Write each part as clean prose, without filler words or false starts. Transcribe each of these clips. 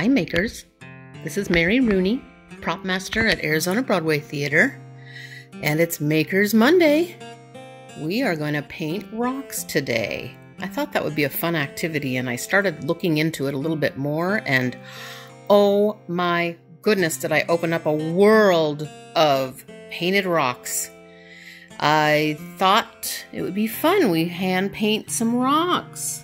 Hi makers, this is Mary Rooney, prop master at Arizona Broadway Theater, and it's Makers Monday. We are going to paint rocks today. I thought that would be a fun activity, and I started looking into it a little bit more, and oh my goodness, did I open up a world of painted rocks. I thought it would be fun. We hand paint some rocks.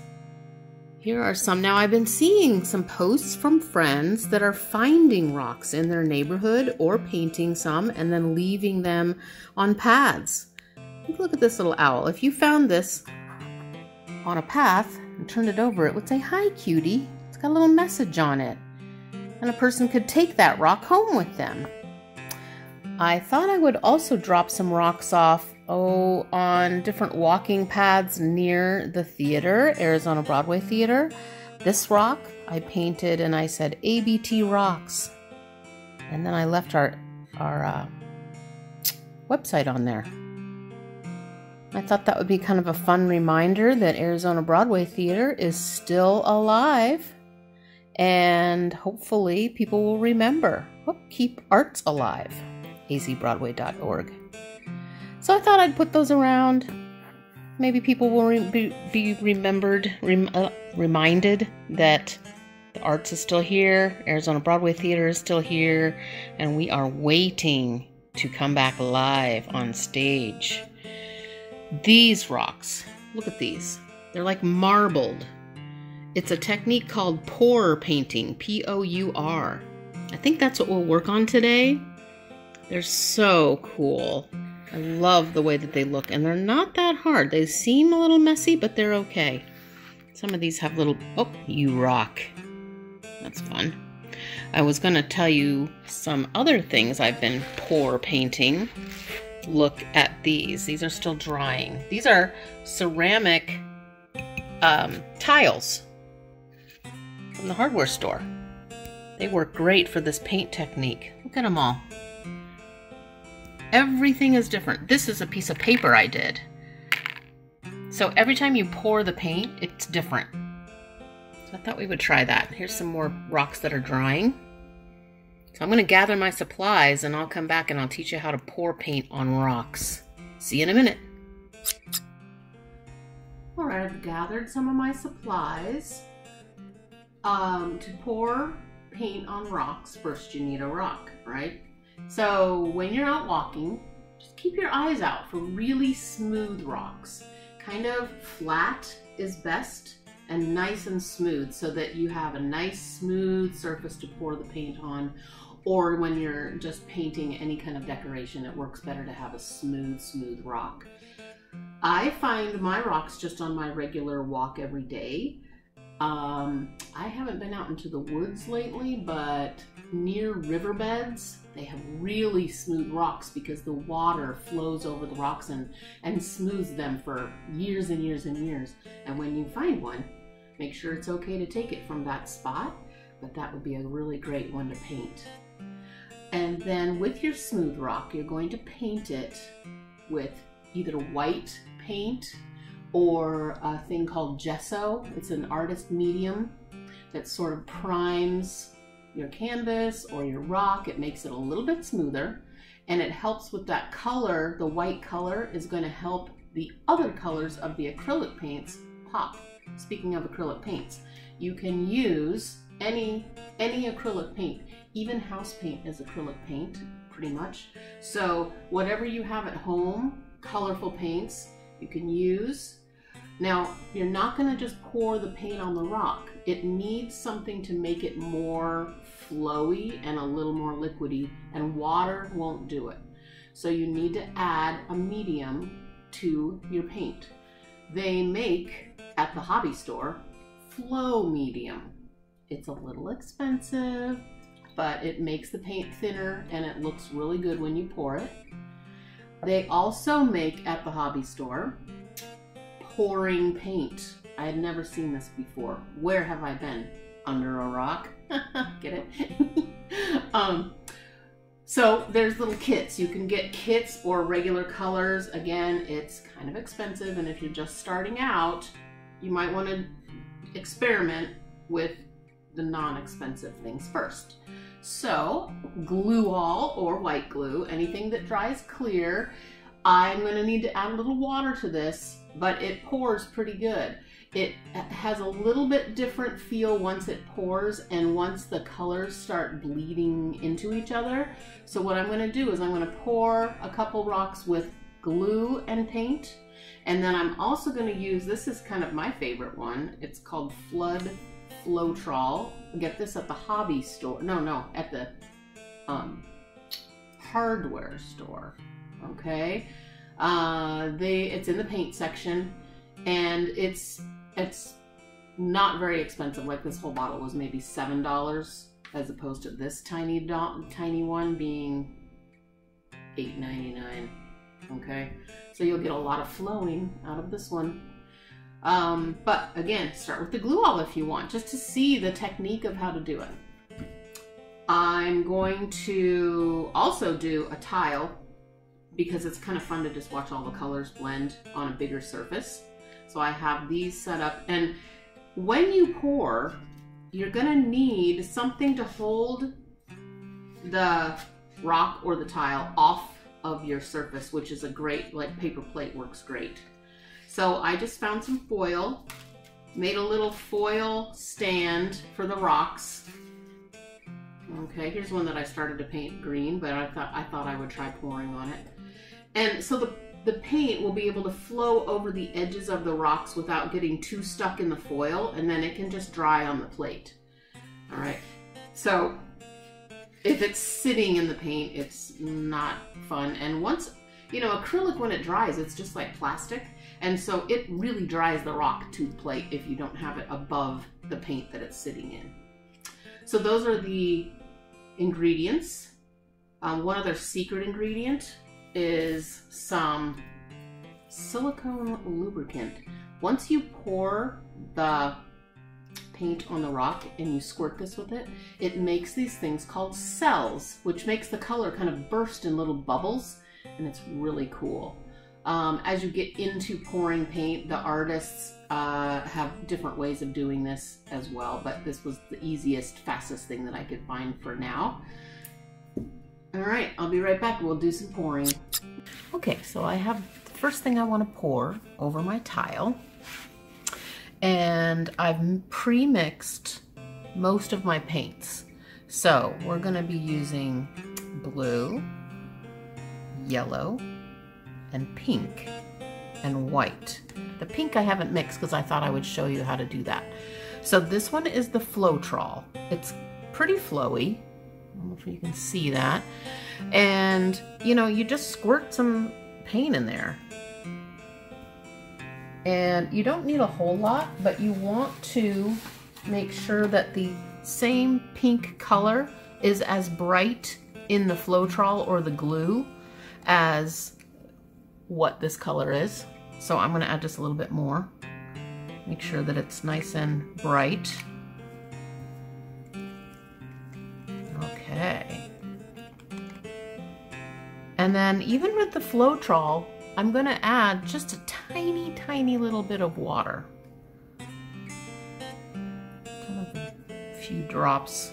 Here are some. Now, I've been seeing some posts from friends that are finding rocks in their neighborhood or painting some and then leaving them on paths. Look at this little owl. If you found this on a path and turned it over, it would say, "Hi, cutie." It's got a little message on it. And a person could take that rock home with them. I thought I would also drop some rocks off on different walking paths near the theater, Arizona Broadway Theater. This rock I painted and I said ABT rocks. And then I left our website on there. I thought that would be kind of a fun reminder that Arizona Broadway Theater is still alive. And hopefully people will remember. Keep arts alive. azbroadway.org. So I thought I'd put those around. Maybe people will be reminded that the arts is still here, Arizona Broadway Theater is still here, and we are waiting to come back live on stage. These rocks, look at these. They're like marbled. It's a technique called pour painting, P-O-U-R. I think that's what we'll work on today. They're so cool. I love the way that they look, and they're not that hard. They seem a little messy, but they're okay. Some of these have little, oh, you rock. That's fun. I was going to tell you some other things I've been pour painting. Look at these. These are still drying. These are ceramic tiles from the hardware store. They work great for this paint technique. Look at them all. Everything is different. This is a piece of paper I did. So every time you pour the paint, it's different. So I thought we would try that. Here's some more rocks that are drying. So I'm going to gather my supplies and I'll come back and I'll teach you how to pour paint on rocks. See you in a minute. All right, I've gathered some of my supplies. To pour paint on rocks, first you need a rock, right? So when you're out walking, just keep your eyes out for really smooth rocks. Kind of flat is best and nice and smooth so that you have a nice smooth surface to pour the paint on. Or when you're just painting any kind of decoration, it works better to have a smooth rock. I find my rocks just on my regular walk every day. I haven't been out into the woods lately, but near riverbeds, they have really smooth rocks because the water flows over the rocks and smooths them for years and years and years. And when you find one, make sure it's okay to take it from that spot, but that would be a really great one to paint. And then with your smooth rock, you're going to paint it with either white paint or a thing called gesso. It's an artist medium that sort of primes your canvas or your rock. It makes it a little bit smoother, and it helps with that color. The white color is going to help the other colors of the acrylic paints pop. Speaking of acrylic paints, you can use any acrylic paint. Even house paint is acrylic paint, pretty much. So whatever you have at home, colorful paints, you can use. Now, you're not going to just pour the paint on the rock. It needs something to make it more flowy and a little more liquidy, and water won't do it. So you need to add a medium to your paint. They make, at the hobby store, flow medium. It's a little expensive, but it makes the paint thinner and it looks really good when you pour it. They also make, at the hobby store, pouring paint. I had never seen this before. Where have I been? Under a rock? Get it? So there's little kits. You can get kits or regular colors. Again, it's kind of expensive, and if you're just starting out, you might want to experiment with the non-expensive things first. So glue all or white glue, anything that dries clear. I'm going to need to add a little water to this, but it pours pretty good. It has a little bit different feel once it pours and once the colors start bleeding into each other. So what I'm going to do is I'm going to pour a couple rocks with glue and paint, and then I'm also going to use, this is kind of my favorite one, it's called Flood Floetrol. Get this at the hobby store, no, at the hardware store, okay? It's in the paint section, and it's not very expensive. Like this whole bottle was maybe $7 as opposed to this tiny one being $8.99. Okay, so you'll get a lot of flowing out of this one. But again, start with the glue all if you want, just to see the technique of how to do it. I'm going to also do a tile because it's kind of fun to just watch all the colors blend on a bigger surface. So I have these set up, and when you pour, you're gonna need something to hold the rock or the tile off of your surface, which is a great, like paper plate works great. So I just found some foil, made a little foil stand for the rocks. Okay, here's one that I started to paint green, but I thought I would try pouring on it. And so the paint will be able to flow over the edges of the rocks without getting too stuck in the foil, and then it can just dry on the plate. All right, so if it's sitting in the paint, it's not fun. And once, you know, acrylic, when it dries, it's just like plastic. And so it really dries the rock to the plate if you don't have it above the paint that it's sitting in. So those are the ingredients. One other secret ingredient is some silicone lubricant. Once you pour the paint on the rock and you squirt this with it, it makes these things called cells, which makes the color kind of burst in little bubbles, and it's really cool. As you get into pouring paint, the artists have different ways of doing this as well, but this was the easiest, fastest thing that I could find for now. All right, I'll be right back. We'll do some pouring. Okay, so I have the first thing I want to pour over my tile, and I've pre-mixed most of my paints. So we're going to be using blue, yellow, and pink, and white. The pink I haven't mixed because I thought I would show you how to do that. So this one is the Floetrol. It's pretty flowy. I don't know if you can see that. And, you know, you just squirt some paint in there. And you don't need a whole lot, but you want to make sure that the same pink color is as bright in the Floetrol or the glue as what this color is. So I'm going to add just a little bit more. Make sure that it's nice and bright. Okay. And then even with the Floetrol, I'm going to add just a tiny, tiny little bit of water. Kind of a few drops.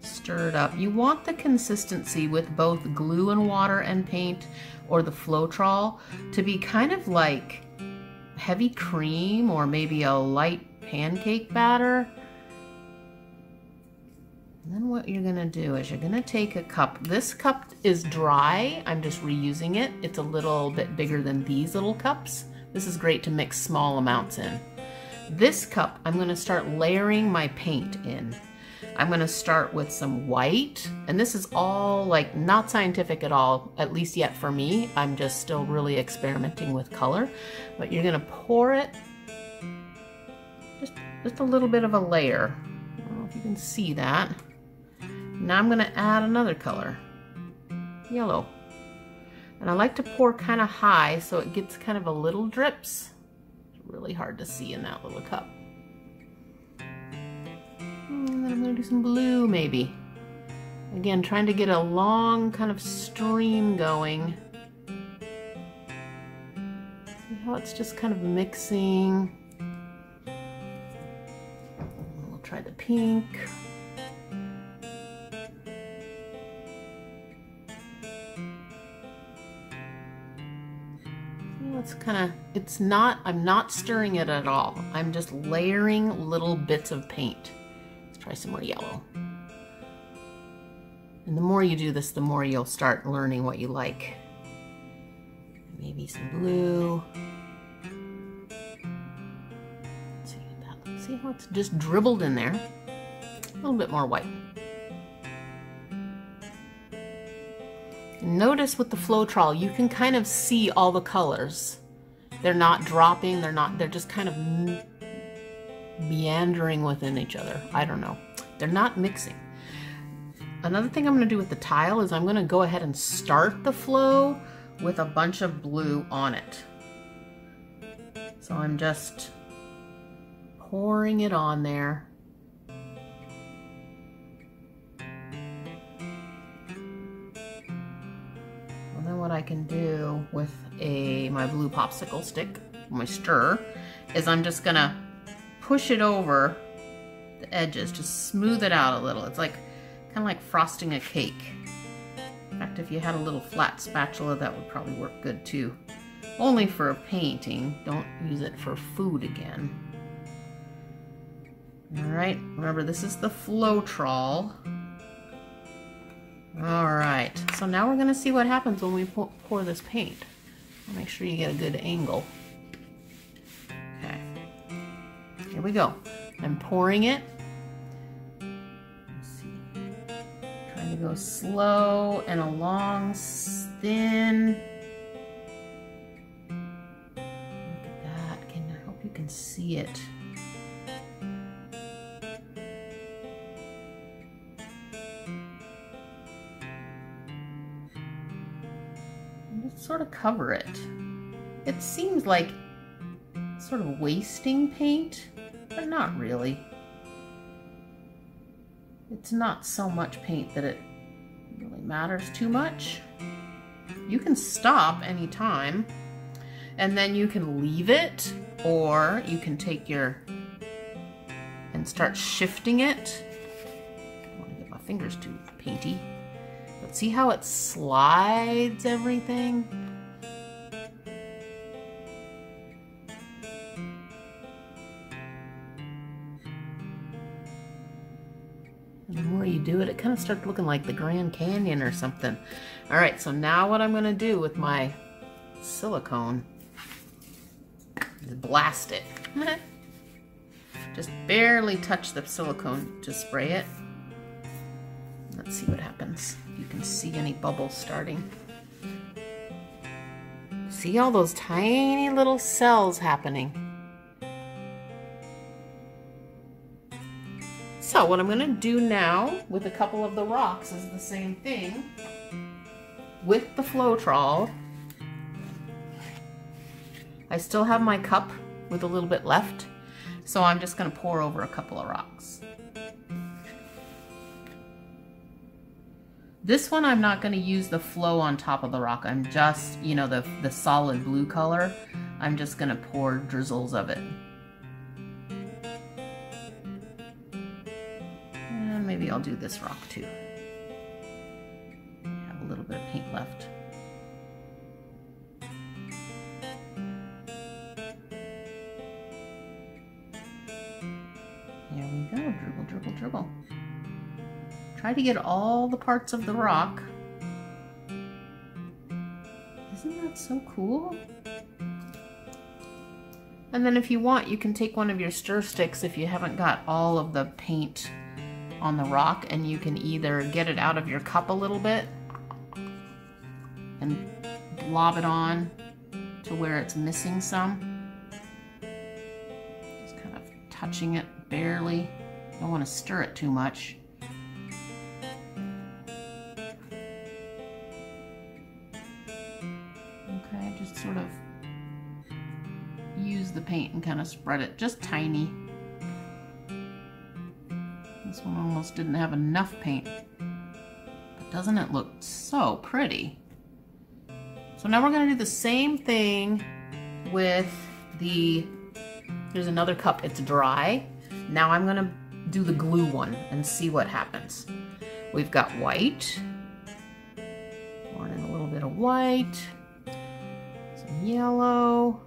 Stir it up. You want the consistency with both glue and water and paint, or the Floetrol, to be kind of like heavy cream or maybe a light pancake batter. And then what you're gonna do is you're gonna take a cup. This cup is dry. I'm just reusing it. It's a little bit bigger than these little cups. This is great to mix small amounts in. This cup, I'm gonna start layering my paint in. I'm gonna start with some white, and this is all like not scientific at all, at least yet for me. I'm just still really experimenting with color. But you're gonna pour it, just a little bit of a layer. I don't know if you can see that. Now I'm gonna add another color, yellow. And I like to pour kind of high so it gets kind of a little drips. It's really hard to see in that little cup. And then I'm going to do some blue maybe. Again, trying to get a long kind of stream going. See how it's just kind of mixing. We'll try the pink. It's not, I'm not stirring it at all. I'm just layering little bits of paint. Let's try some more yellow. And the more you do this, the more you'll start learning what you like. Maybe some blue. Let's see how it's just dribbled in there. A little bit more white. Notice with the Floetrol, you can kind of see all the colors. They're not dropping, they're just kind of meandering within each other. I don't know. They're not mixing. Another thing I'm going to do with the tile is I'm going to go ahead and start the flow with a bunch of blue on it. So I'm just pouring it on there. And then what I can do with my blue popsicle stick, my stir, is I'm just going to push it over the edges, just smooth it out a little. It's like kind of like frosting a cake. In fact, if you had a little flat spatula, that would probably work good too. Only for painting. Don't use it for food again. Alright, remember this is the Floetrol. Alright, so now we're going to see what happens when we pour this paint. Make sure you get a good angle. Okay, here we go. I'm pouring it. Let's see. Trying to go slow and along, thin. Look at that. I hope you can see it. Sort of cover it. It seems like sort of wasting paint, but not really. It's not so much paint that it really matters too much. You can stop anytime, and then you can leave it, or you can take and start shifting it. I don't want to get my fingers too painty. But see how it slides everything? And the more you do it, it kind of starts looking like the Grand Canyon or something. All right, so now what I'm going to do with my silicone is blast it. Just barely touch the silicone to spray it. Let's see what happens. You can see any bubbles starting. See all those tiny little cells happening. So what I'm going to do now with a couple of the rocks is the same thing with the Floetrol. I still have my cup with a little bit left, so I'm just going to pour over a couple of rocks. This one I'm not going to use the flow on top of the rock. I'm just, you know, the solid blue color. I'm just going to pour drizzles of it. And maybe I'll do this rock too. I have a little bit of paint left. There we go. Dribble, dribble, dribble. Try to get all the parts of the rock. Isn't that so cool? And then if you want, you can take one of your stir sticks if you haven't got all of the paint on the rock, and you can either get it out of your cup a little bit and blob it on to where it's missing some. Just kind of touching it barely. Don't want to stir it too much. Okay, just sort of use the paint and kind of spread it just tiny. This one almost didn't have enough paint. But doesn't it look so pretty? So now we're going to do the same thing with here's another cup. It's dry. Now I'm going to do the glue one and see what happens. We've got white. Pouring in a little bit of white. Some yellow.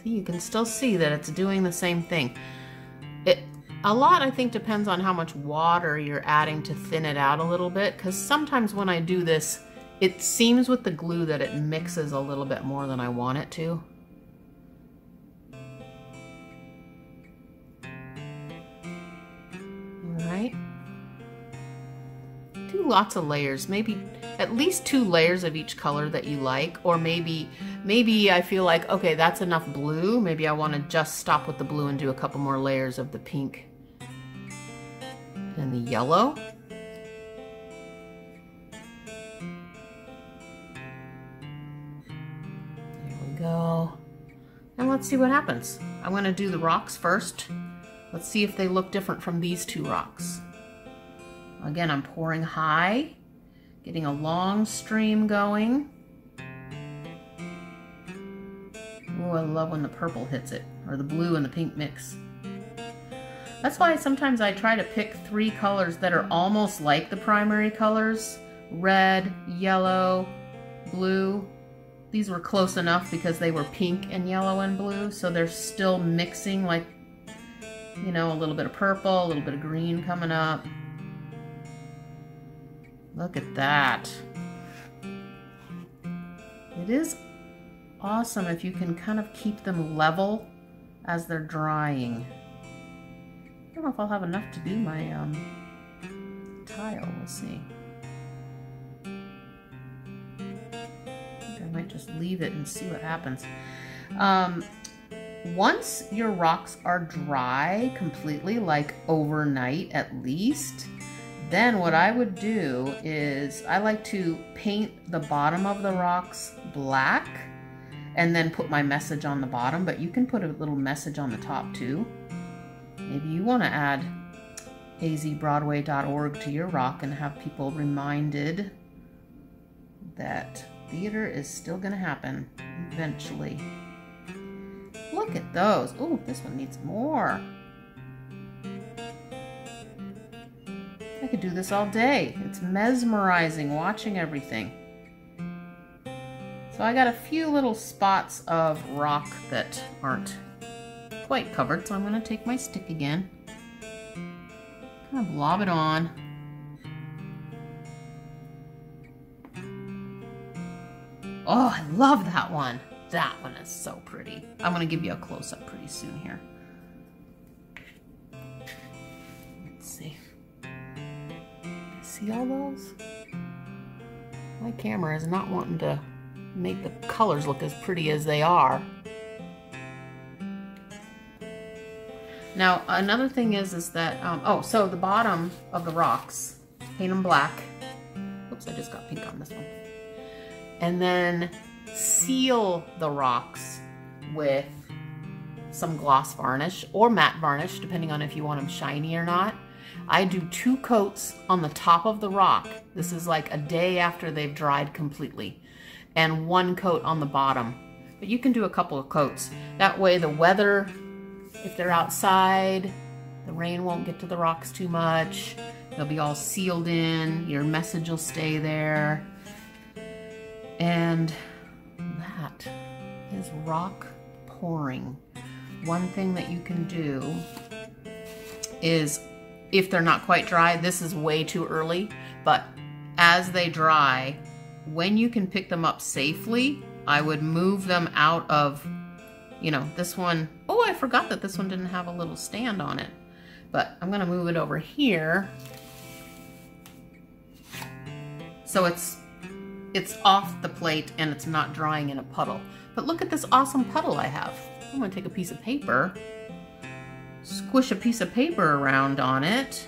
See, you can still see that it's doing the same thing. A lot, I think, depends on how much water you're adding to thin it out a little bit, because sometimes when I do this, it seems with the glue that it mixes a little bit more than I want it to. All right. Do lots of layers, maybe at least 2 layers of each color that you like, or maybe I feel like, okay, that's enough blue. Maybe I want to just stop with the blue and do a couple more layers of the pink and the yellow. There we go. And let's see what happens. I'm going to do the rocks first. Let's see if they look different from these 2 rocks. Again, I'm pouring high, getting a long stream going. Oh, I love when the purple hits it, or the blue and the pink mix. That's why sometimes I try to pick 3 colors that are almost like the primary colors. Red, yellow, blue. These were close enough because they were pink and yellow and blue, so they're still mixing, like, you know, a little bit of purple, a little bit of green coming up. Look at that. It is awesome if you can kind of keep them level as they're drying. I don't know if I'll have enough to do my tile. We'll see. I think I might just leave it and see what happens. Once your rocks are dry completely, like overnight at least, then what I would do is I like to paint the bottom of the rocks black and then put my message on the bottom, but you can put a little message on the top too. Maybe you want to add azbroadway.org to your rock and have people reminded that theater is still going to happen eventually. Look at those. Oh, this one needs more. I could do this all day. It's mesmerizing watching everything. So I got a few little spots of rock that aren't quite covered, so I'm going to take my stick again, kind of blob it on. Oh, I love that one. That one is so pretty. I'm going to give you a close-up pretty soon here. Let's see. See all those? My camera is not wanting to make the colors look as pretty as they are. Now, another thing is that, oh, so the bottom of the rocks, paint them black. Oops, I just got pink on this one. And then seal the rocks with some gloss varnish or matte varnish, depending on if you want them shiny or not. I do 2 coats on the top of the rock. This is like a day after they've dried completely. And 1 coat on the bottom. But you can do a couple of coats. That way the weather, if they're outside, the rain won't get to the rocks too much. They'll be all sealed in. Your message will stay there. And that is rock pouring. One thing that you can do is, if they're not quite dry, this is way too early, but as they dry, when you can pick them up safely, I would move them out of, you know, this one. Oh, I forgot that this one didn't have a little stand on it, but I'm gonna move it over here. So it's off the plate and it's not drying in a puddle. But look at this awesome puddle I have. I'm gonna take a piece of paper, squish a piece of paper around on it.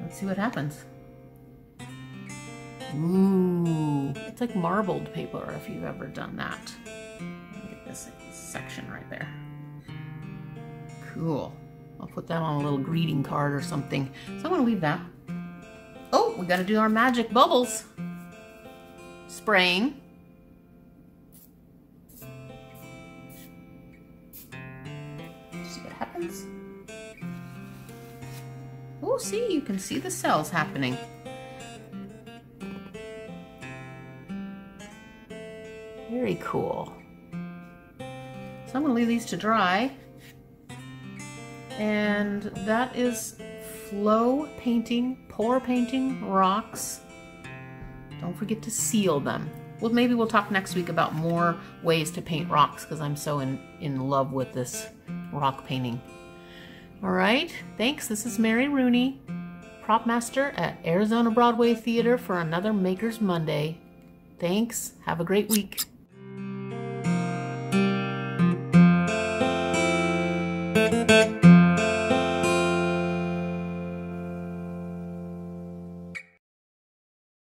Let's see what happens. Ooh, it's like marbled paper if you've ever done that. Let me get this section right there. Cool. I'll put that on a little greeting card or something. So I'm gonna leave that. Oh, we gotta do our magic bubbles. Spraying. happens. Oh, see, you can see the cells happening. Very cool. So I'm going to leave these to dry. And that is flow painting, pour painting rocks. Don't forget to seal them. Well, maybe we'll talk next week about more ways to paint rocks because I'm so in love with this rock painting. All right, thanks. This is Mary Rooney, prop master at Arizona Broadway Theater for another Makers Monday. Thanks. Have a great week.